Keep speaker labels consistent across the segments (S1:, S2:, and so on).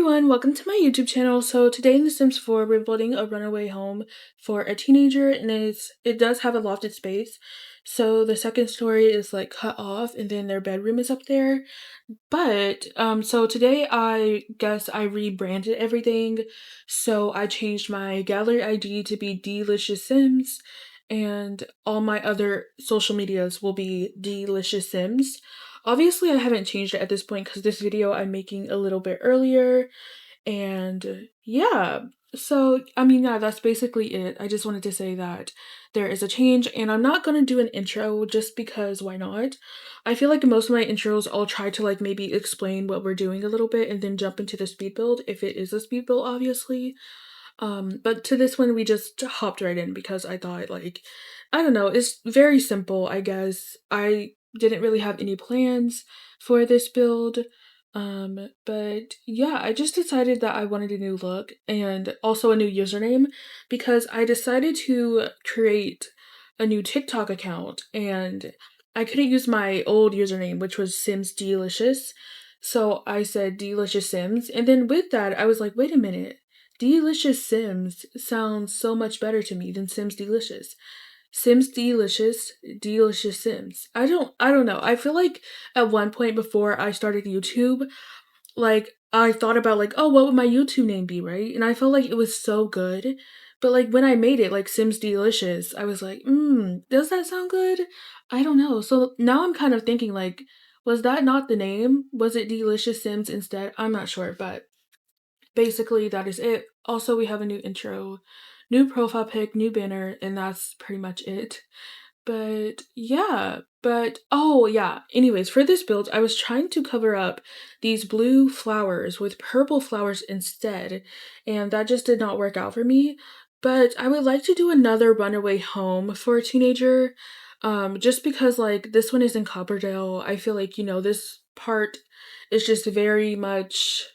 S1: everyone, welcome to my YouTube channel. So today in The Sims 4, we're building a runaway home for a teenager, and it does have a lofted space. So the second story is like cut off, and then their bedroom is up there. But so today I guess I rebranded everything. So I changed my gallery ID to be DeeliciousSims, and all my other social medias will be DeeliciousSims. Obviously, I haven't changed it at this point because this video I'm making a little bit earlier, and yeah. So, I mean, yeah, that's basically it. I just wanted to say that there is a change, and I'm not gonna do an intro just because why not? I feel like most of my intros I'll try to like maybe explain what we're doing a little bit and then jump into the speed build if it is a speed build, obviously. But to this one we just hopped right in because I thought like, I don't know, it's very simple, I guess. I didn't really have any plans for this build. But yeah, I just decided that I wanted a new look and also a new username because I decided to create a new TikTok account and I couldn't use my old username, which was Sims Delicious. So I said Delicious Sims, and then with that I was like, wait a minute. Delicious Sims sounds so much better to me than Sims Delicious. Sims Delicious, Delicious Sims. I don't know. I feel like at one point before I started YouTube, like I thought about like, oh, what would my YouTube name be, right? And I felt like it was so good. But like when I made it like Sims Delicious, I was like, does that sound good? I don't know. So now I'm kind of thinking like, was that not the name? Was it Delicious Sims instead? I'm not sure, but basically that is it. Also, we have a new intro, new profile pic, new banner, and that's pretty much it. But yeah, but oh yeah, anyways, for this build I was trying to cover up these blue flowers with purple flowers instead, and that just did not work out for me. But I would like to do another runaway home for a teenager, just because like this one is in Copperdale. I feel like, this part is just very much,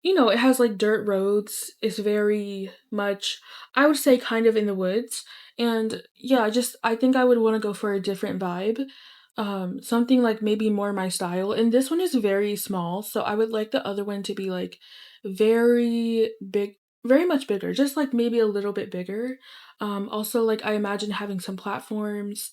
S1: it has like dirt roads. It's very much, I would say, kind of in the woods. And yeah, I think I would want to go for a different vibe. Something like maybe more my style. And this one is very small, so I would like the other one to be like very big, very much bigger, just like maybe a little bit bigger. Also like I imagine having some platforms,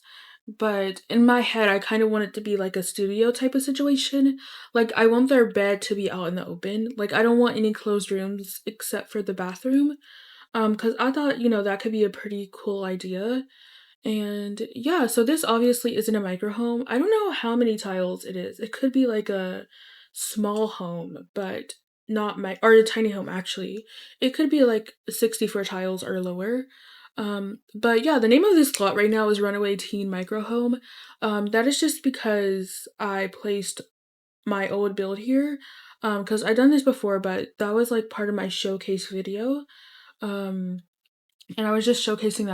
S1: but in my head I kind of want it to be like a studio type of situation. Like I want their bed to be out in the open. Like I don't want any closed rooms except for the bathroom. Cuz I thought, that could be a pretty cool idea. And yeah, so this obviously isn't a micro home. I don't know how many tiles it is. It could be like a small home, but not or a tiny home actually. It could be like 64 tiles or lower. But yeah, the name of this plot right now is Runaway Teen Micro Home. That is just because I placed my old build here. Because I've done this before, but that was like part of my showcase video. Um, and I was just showcasing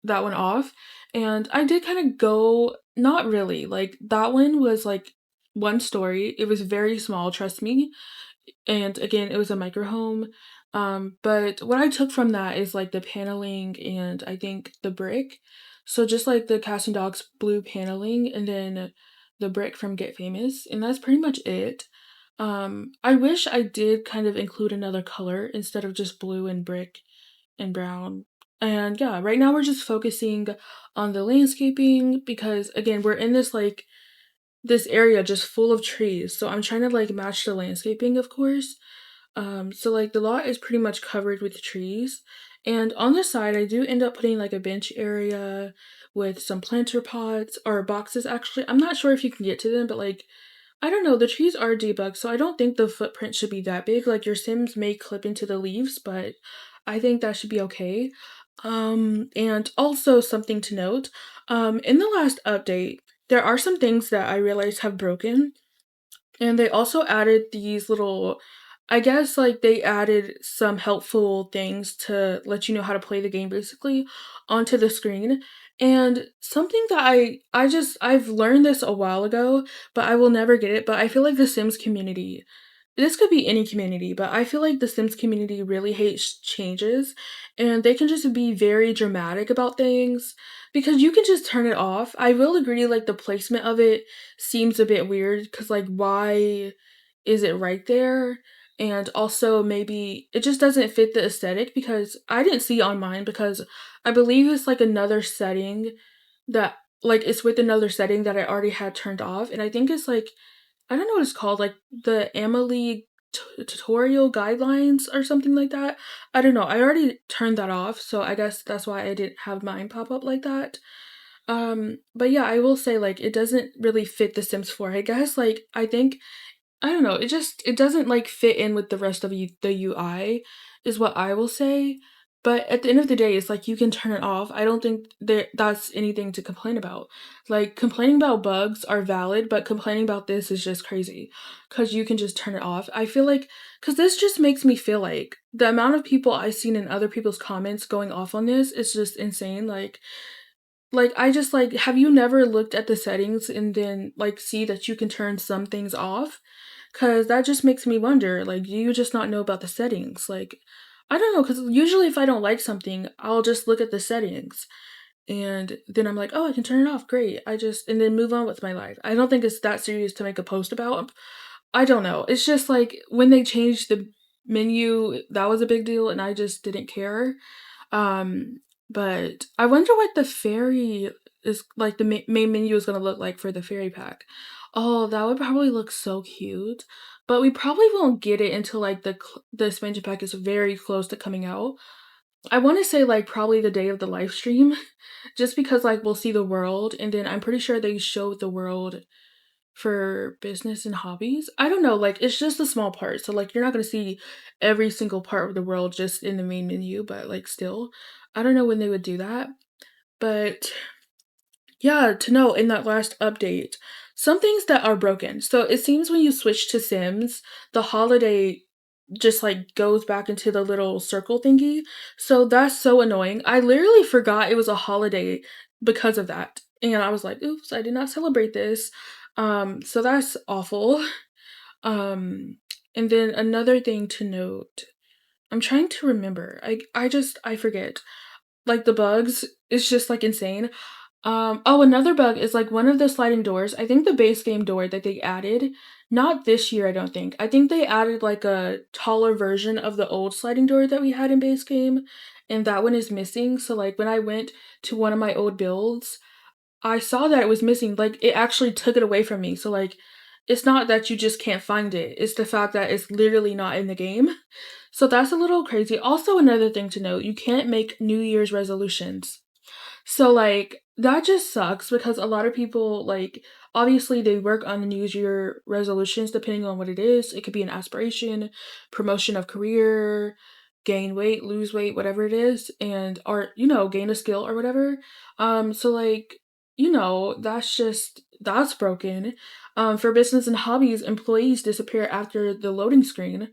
S1: that one off. And I did kind of go, not really. Like that one was like one story. It was very small, trust me. And again, it was a micro home. But what I took from that is like the paneling and I think the brick. So just like the Cats and Dogs blue paneling and then the brick from Get Famous, and that's pretty much it. I wish I did kind of include another color instead of just blue and brick and brown. And yeah, right now we're just focusing on the landscaping because again, we're in this area just full of trees. So I'm trying to like match the landscaping, of course. So like the lot is pretty much covered with trees. And on the side, I do end up putting like a bench area with some planter pots or boxes actually. I'm not sure if you can get to them, but like I don't know, the trees are debugged, so I don't think the footprint should be that big. Like your Sims may clip into the leaves, but I think that should be okay. And also something to note, in the last update, there are some things that I realized have broken, and they also added these little, I guess like they added some helpful things to let you know how to play the game basically onto the screen. And something that I've learned this a while ago, but I will never get it, but I feel like the Sims community, this could be any community, but I feel like the Sims community really hates changes, and they can just be very dramatic about things because you can just turn it off. I will agree, like the placement of it seems a bit weird because like why is it right there? and also maybe it just doesn't fit the aesthetic because I didn't see on mine because I believe it's like another setting that like it's with another setting that I already had turned off, and I think it's like I don't know what it's called, like the Amelie tutorial guidelines or something like that. I don't know. I already turned that off, so I guess that's why I didn't have mine pop up like that. But yeah, I will say like it doesn't really fit The Sims 4. I guess like I think I don't know. It doesn't like fit in with the rest of the UI is what I will say. But at the end of the day, it's like you can turn it off. I don't think that's anything to complain about. Like complaining about bugs are valid, but complaining about this is just crazy cuz you can just turn it off. I feel like cuz this just makes me feel like the amount of people I've seen in other people's comments going off on this is just insane. Like I just like have you never looked at the settings and then like see that you can turn some things off? Cause that just makes me wonder, like, do you just not know about the settings? Like, I don't know, cause usually if I don't like something, I'll just look at the settings and then I'm like, oh, I can turn it off. Great. And then move on with my life. I don't think it's that serious to make a post about. I don't know. It's just like when they changed the menu, that was a big deal and I just didn't care. Um, but I wonder what the fairy is like the main menu is gonna look like for the fairy pack. Oh, that would probably look so cute. But we probably won't get it until like the expansion pack is very close to coming out. I want to say like probably the day of the live stream, just because like we'll see the world, and then I'm pretty sure they show the world for business and hobbies. I don't know, like it's just a small part. So like you're not gonna see every single part of the world just in the main menu, but like still. I don't know when they would do that. But yeah, to know in that last update, some things that are broken. So it seems when you switch to Sims, the holiday just like goes back into the little circle thingy. So that's so annoying. I literally forgot it was a holiday because of that. And I was like, oops, I did not celebrate this. So that's awful. Um, and then another thing to note, I'm trying to remember. I forget. Like the bugs, it's just like insane. Oh, another bug is like one of the sliding doors. I think the base game door that they added, not this year, I don't think. I think they added like a taller version of the old sliding door that we had in base game, and that one is missing. So like when I went to one of my old builds, I saw that it was missing. Like it actually took it away from me. So like it's not that you just can't find it. It's the fact that it's literally not in the game. So that's a little crazy. Also another thing to note, you can't make New Year's resolutions. So like that just sucks because a lot of people like obviously they work on the New Year resolutions depending on what it is. It could be an aspiration, promotion of career, gain weight, lose weight, whatever it is, and or gain a skill or whatever. So like, that's broken. For business and hobbies, employees disappear after the loading screen.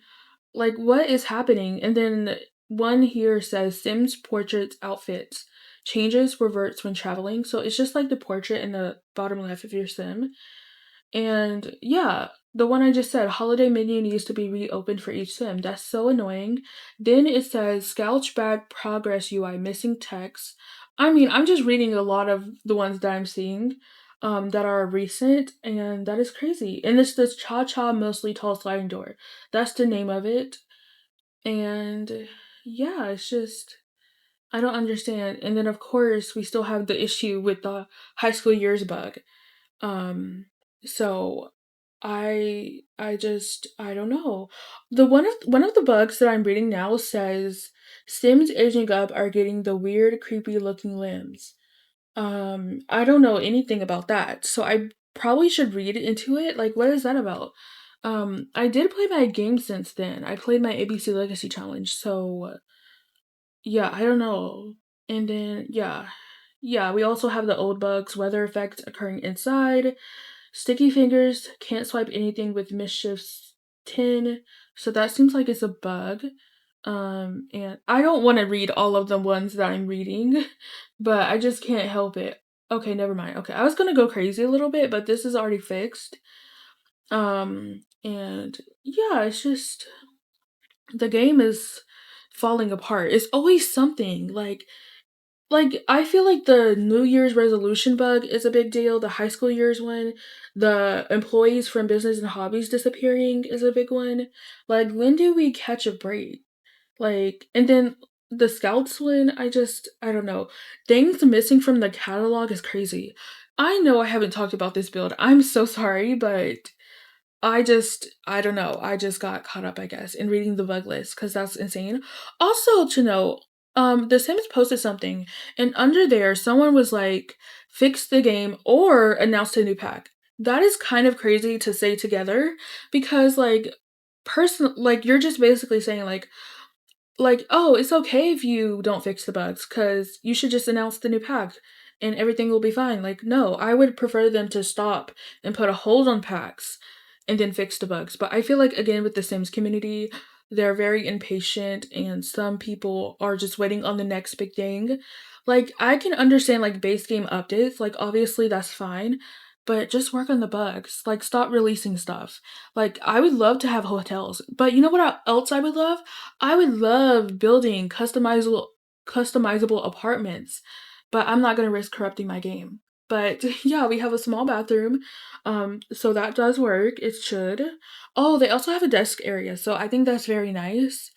S1: Like what is happening? And then one here says Sims portraits outfits changes reverts when traveling. So it's just like the portrait in the bottom left of your sim. And yeah, the one I just said, holiday menu needs to be reopened for each sim. That's so annoying. Then it says Scourge bad progress UI missing text. I mean, I'm just reading a lot of the ones that I'm seeing that are recent, and that is crazy. And it's this Cha Cha mostly tall sliding door. That's the name of it. And yeah, it's just I don't understand. And then of course we still have the issue with the high school years bug. Um so I don't know. The one of the bugs that I'm reading now says Sims aging up are getting the weird creepy looking limbs. I don't know anything about that. So I probably should read into it. Like what is that about? I did play my game since then. I played my ABC Legacy Challenge. So yeah, I don't know. And then yeah. Yeah, we also have the old bugs, weather effects occurring inside. Sticky fingers, can't swipe anything with mischief's tin. So that seems like it's a bug. And I don't want to read all of the ones that I'm reading, but I just can't help it. Okay, never mind. Okay, I was gonna go crazy a little bit, but this is already fixed. And yeah, it's just the game is falling apart. It's always something like like, I feel like the New Year's resolution bug is a big deal, the high school years one, the employees from business and hobbies disappearing is a big one. Like, when do we catch a break? Like, and then the scouts one, I don't know. Things missing from the catalog is crazy. I know I haven't talked about this build. I'm so sorry, but I don't know. I just got caught up, I guess, in reading the bug list because that's insane. Also, to know, The Sims posted something, and under there, someone was like, fix the game or announced a new pack. That is kind of crazy to say together because, like, you're just basically saying, oh, it's okay if you don't fix the bugs because you should just announce the new pack and everything will be fine. Like, no, I would prefer them to stop and put a hold on packs and then fix the bugs. But I feel like, again, with the Sims community, they're very impatient and some people are just waiting on the next big thing. Like, I can understand, like, base game updates, like, obviously that's fine, but just work on the bugs. Like, stop releasing stuff. Like, I would love to have hotels, but you know what else I would love? I would love building customizable apartments, but I'm not gonna risk corrupting my game. But yeah, we have a small bathroom, so that does work. It should. Oh, they also have a desk area, so I think that's very nice.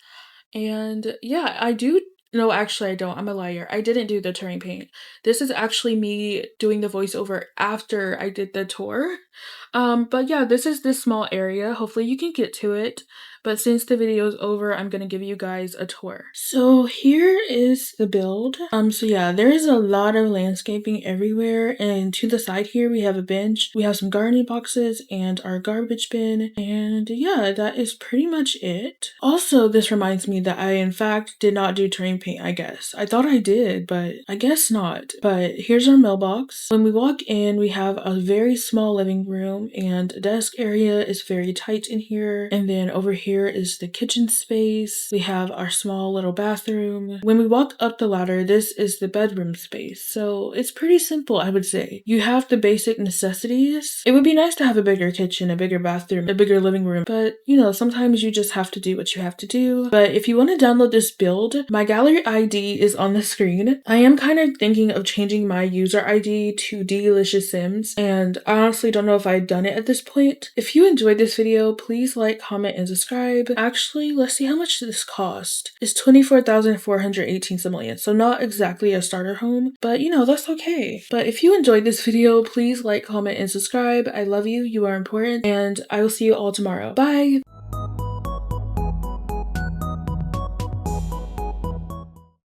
S1: And yeah, I do. No, actually, I don't. I'm a liar. I didn't do the touring paint. This is actually me doing the voiceover after I did the tour. But yeah, this is this small area. Hopefully you can get to it. But since the video is over, I'm gonna give you guys a tour. So here is the build. So yeah, there is a lot of landscaping everywhere. And to the side here, we have a bench. We have some gardening boxes and our garbage bin. And yeah, that is pretty much it. Also, this reminds me that I, in fact, did not do terrain paint, I guess. I thought I did, but I guess not. But here's our mailbox. When we walk in, we have a very small living room and desk area is very tight in here. And then over here is the kitchen space. We have our small little bathroom. When we walk up the ladder, this is the bedroom space. So it's pretty simple, I would say. You have the basic necessities. It would be nice to have a bigger kitchen, a bigger bathroom, a bigger living room, but you know, sometimes you just have to do what you have to do. But if you want to download this build, my gallery ID is on the screen. I am kind of thinking of changing my user ID to DeeliciousSims, and I honestly don't know if I've done it at this point. If you enjoyed this video, please like, comment, and subscribe. Actually, let's see how much this cost. It's 24,418 simoleons, so not exactly a starter home, but you know, that's okay. But if you enjoyed this video, please like, comment, and subscribe. I love you, you are important, and I will see you all tomorrow. Bye!